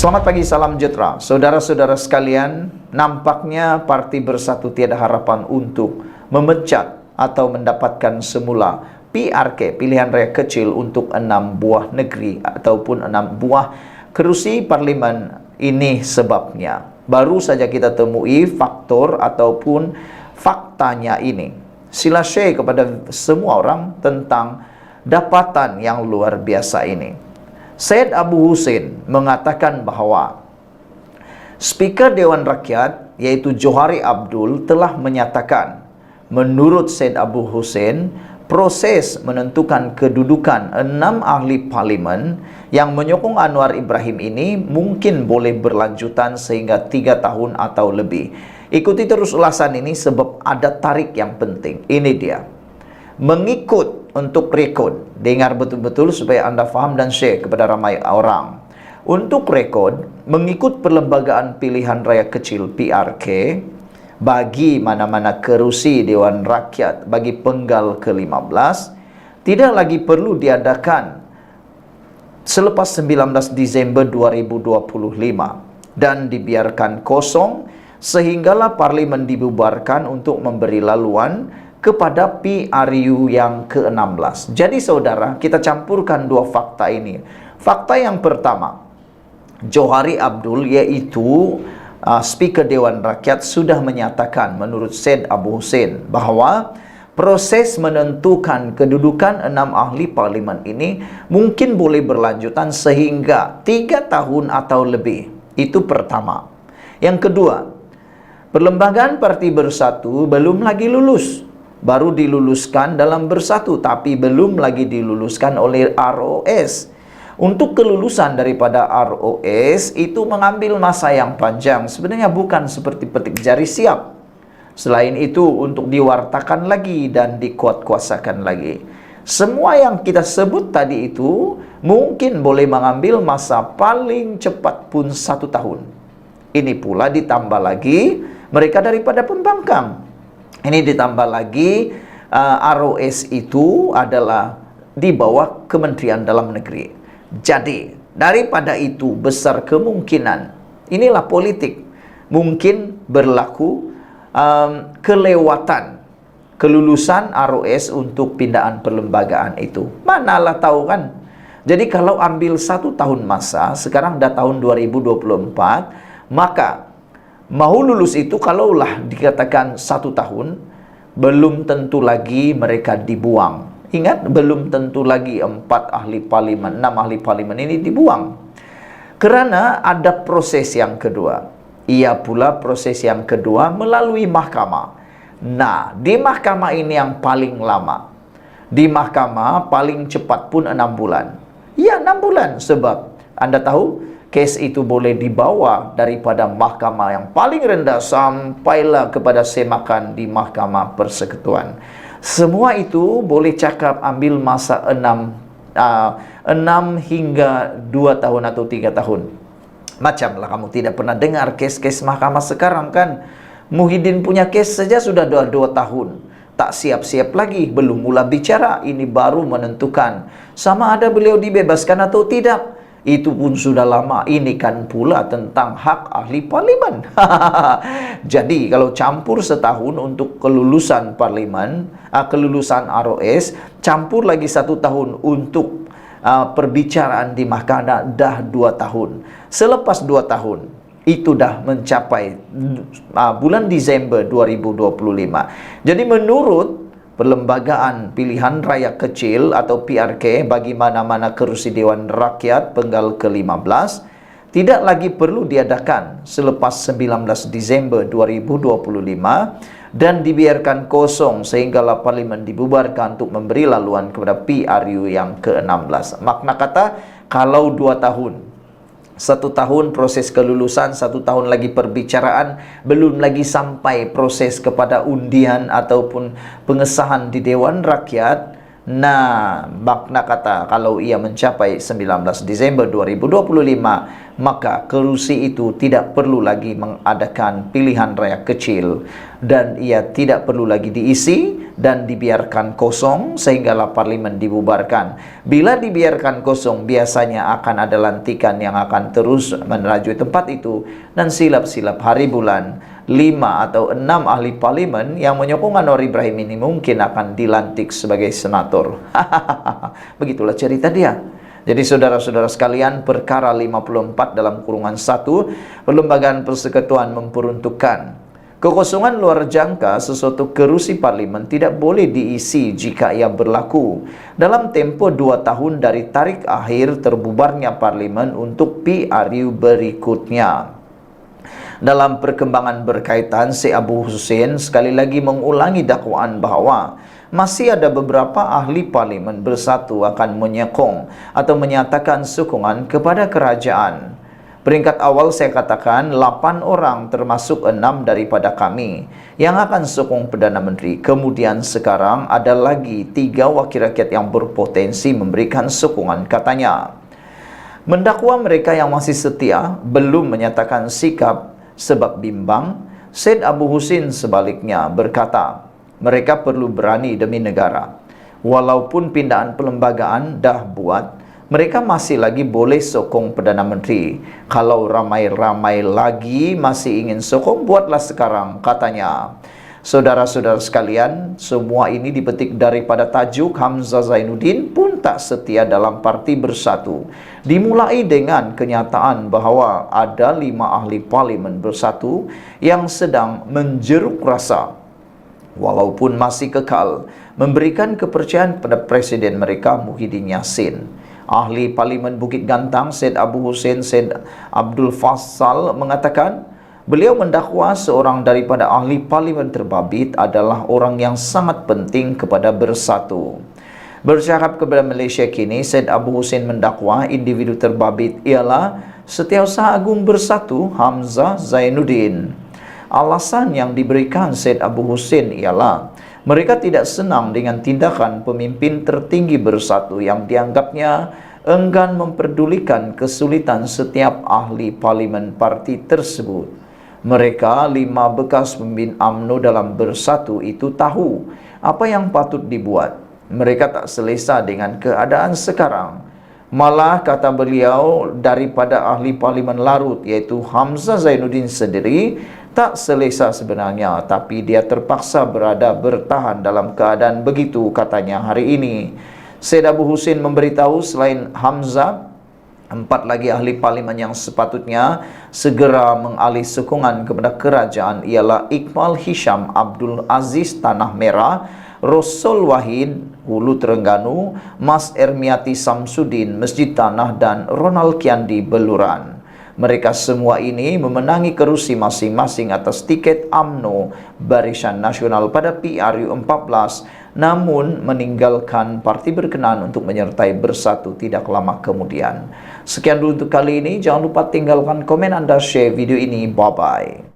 Selamat pagi, salam sejahtera. Saudara-saudara sekalian, nampaknya Parti Bersatu Tiada Harapan untuk memecat atau mendapatkan semula PRK, pilihan raya kecil untuk 6 buah negeri ataupun 6 buah kerusi parlimen. Ini sebabnya. Baru saja kita temui faktor ataupun faktanya ini. Sila share kepada semua orang tentang dapatan yang luar biasa ini. Syed Abu Hussein mengatakan bahawa Speaker Dewan Rakyat yaitu Johari Abdul telah menyatakan, menurut Syed Abu Hussein, proses menentukan kedudukan 6 ahli parlimen yang menyokong Anwar Ibrahim ini mungkin boleh berlanjutan sehingga 3 tahun atau lebih. Ikuti terus ulasan ini sebab ada tarik yang penting. Ini dia. Mengikut untuk rekod, dengar betul-betul supaya anda faham dan share kepada ramai orang. Untuk rekod, mengikut perlembagaan pilihan raya kecil PRK bagi mana-mana kerusi Dewan Rakyat bagi penggal ke-15 tidak lagi perlu diadakan selepas 19 Disember 2025 dan dibiarkan kosong sehinggalah parlimen dibubarkan untuk memberi laluan kepada PRU yang ke-16. Jadi saudara, kita campurkan dua fakta ini. Fakta yang pertama, Johari Abdul yaitu Speaker Dewan Rakyat sudah menyatakan menurut Syed Abu Hussein bahawa proses menentukan kedudukan 6 ahli parlimen ini mungkin boleh berlanjutan sehingga 3 tahun atau lebih. Itu pertama. Yang kedua, perlembagaan Parti Bersatu belum lagi lulus. Baru diluluskan dalam Bersatu, tapi belum lagi diluluskan oleh ROS. Untuk kelulusan daripada ROS itu mengambil masa yang panjang. Sebenarnya bukan seperti petik jari siap. Selain itu untuk diwartakan lagi dan dikuatkuasakan lagi. Semua yang kita sebut tadi itu mungkin boleh mengambil masa paling cepat pun 1 tahun. Ini pula ditambah lagi mereka daripada pembangkang. Ini ditambah lagi ROS itu adalah di bawah Kementerian Dalam Negeri. Jadi daripada itu besar kemungkinan, inilah politik, mungkin berlaku kelewatan kelulusan ROS untuk pindaan perlembagaan itu. Manalah tahu kan. Jadi kalau ambil 1 tahun masa, sekarang dah tahun 2024, maka mau lulus itu kalaulah dikatakan 1 tahun, belum tentu lagi mereka dibuang. Ingat, belum tentu lagi 4 ahli parlimen, 6 ahli parlimen ini dibuang. Kerana ada proses yang kedua. Ia pula proses yang kedua melalui mahkamah. Nah, di mahkamah ini yang paling lama. Di mahkamah paling cepat pun 6 bulan. Ya, 6 bulan sebab anda tahu kes itu boleh dibawa daripada mahkamah yang paling rendah sampailah kepada semakan di Mahkamah Persekutuan. Semua itu boleh cakap ambil masa 6 hingga 2 tahun atau 3 tahun. Macamlah kamu tidak pernah dengar kes-kes mahkamah sekarang kan. Muhyiddin punya kes saja sudah 2 tahun. Tak siap-siap lagi, belum mula bicara, ini baru menentukan sama ada beliau dibebaskan atau tidak. Itu pun sudah lama. Ini kan pula tentang hak ahli parlimen. Jadi kalau campur setahun untuk kelulusan parlimen, kelulusan ROS, campur lagi 1 tahun untuk perbicaraan di mahkamah, dah 2 tahun. Selepas 2 tahun, itu dah mencapai bulan Disember 2025. Jadi menurut perlembagaan pilihan raya kecil atau PRK bagi mana-mana kerusi Dewan Rakyat penggal ke-15 tidak lagi perlu diadakan selepas 19 Disember 2025 dan dibiarkan kosong sehinggalah parlimen dibubarkan untuk memberi laluan kepada PRU yang ke-16. Makna kata, kalau 2 tahun, 1 tahun proses kelulusan, 1 tahun lagi perbicaraan, belum lagi sampai proses kepada undian ataupun pengesahan di Dewan Rakyat. Nah, makna kata kalau ia mencapai 19 Desember 2025, maka kerusi itu tidak perlu lagi mengadakan pilihan raya kecil dan ia tidak perlu lagi diisi dan dibiarkan kosong sehinggalah parlimen dibubarkan. Bila dibiarkan kosong, biasanya akan ada lantikan yang akan terus menerajui tempat itu, dan silap-silap hari bulan 5 atau 6 ahli parlimen yang menyokong Anwar Ibrahim ini mungkin akan dilantik sebagai senator. Begitulah cerita dia. Jadi saudara-saudara sekalian, perkara 54 dalam kurungan 1, Perlembagaan Persekutuan memperuntukkan kekosongan luar jangka sesuatu kerusi parlimen tidak boleh diisi jika ia berlaku dalam tempoh 2 tahun dari tarikh akhir terbubarnya parlimen untuk PRU berikutnya. Dalam perkembangan berkaitan, Syekh Abu Hussein sekali lagi mengulangi dakwaan bahwa masih ada beberapa ahli parlimen bersatu akan menyokong atau menyatakan sokongan kepada kerajaan. Peringkat awal saya katakan 8 orang termasuk 6 daripada kami yang akan sokong Perdana Menteri. Kemudian sekarang ada lagi 3 wakil rakyat yang berpotensi memberikan sokongan, katanya. Mendakwa mereka yang masih setia belum menyatakan sikap sebab bimbang. Syed Abu Hussein sebaliknya berkata, mereka perlu berani demi negara. Walaupun pindahan perlembagaan dah buat, mereka masih lagi boleh sokong Perdana Menteri. Kalau ramai-ramai lagi masih ingin sokong, buatlah sekarang, katanya. Saudara-saudara sekalian, semua ini dipetik daripada tajuk Hamzah Zainuddin pun tak setia dalam Parti Bersatu. Dimulai dengan kenyataan bahawa ada 5 ahli parlimen bersatu yang sedang menjeruk rasa, walaupun masih kekal memberikan kepercayaan pada Presiden mereka Muhyiddin Yassin. Ahli Parlimen Bukit Gantang Syed Abu Hussein Syed Abdul Fassal mengatakan beliau mendakwa seorang daripada ahli parlimen terbabit adalah orang yang sangat penting kepada Bersatu. Bercakap kepada Malaysia Kini, Syed Abu Hussein mendakwa individu terbabit ialah Setiausaha Agung Bersatu Hamzah Zainuddin. Alasan yang diberikan Syed Abu Hussein ialah mereka tidak senang dengan tindakan pemimpin tertinggi Bersatu yang dianggapnya enggan memperdulikan kesulitan setiap ahli parlimen parti tersebut. Mereka 5 bekas pemimpin UMNO dalam Bersatu itu tahu apa yang patut dibuat. Mereka tak selesa dengan keadaan sekarang. Malah, kata beliau, daripada ahli parlimen larut iaitu Hamzah Zainuddin sendiri tak selesa sebenarnya, tapi dia terpaksa bertahan dalam keadaan begitu, katanya hari ini. Syed Abu Hussein memberitahu selain Hamzah, 4 lagi ahli parlimen yang sepatutnya segera mengalih sokongan kepada kerajaan ialah Iqbal Hisham Abdul Aziz Tanah Merah, Rasul Wahid Hulu Terengganu, Mas Ermiati Samsudin Masjid Tanah, dan Ronald Kiandi Beluran. Mereka semua ini memenangi kerusi masing-masing atas tiket UMNO Barisan Nasional pada PRU 14, namun meninggalkan parti berkenaan untuk menyertai Bersatu tidak lama kemudian. Sekian dulu untuk kali ini. Jangan lupa tinggalkan komen Anda, share video ini. Bye-bye.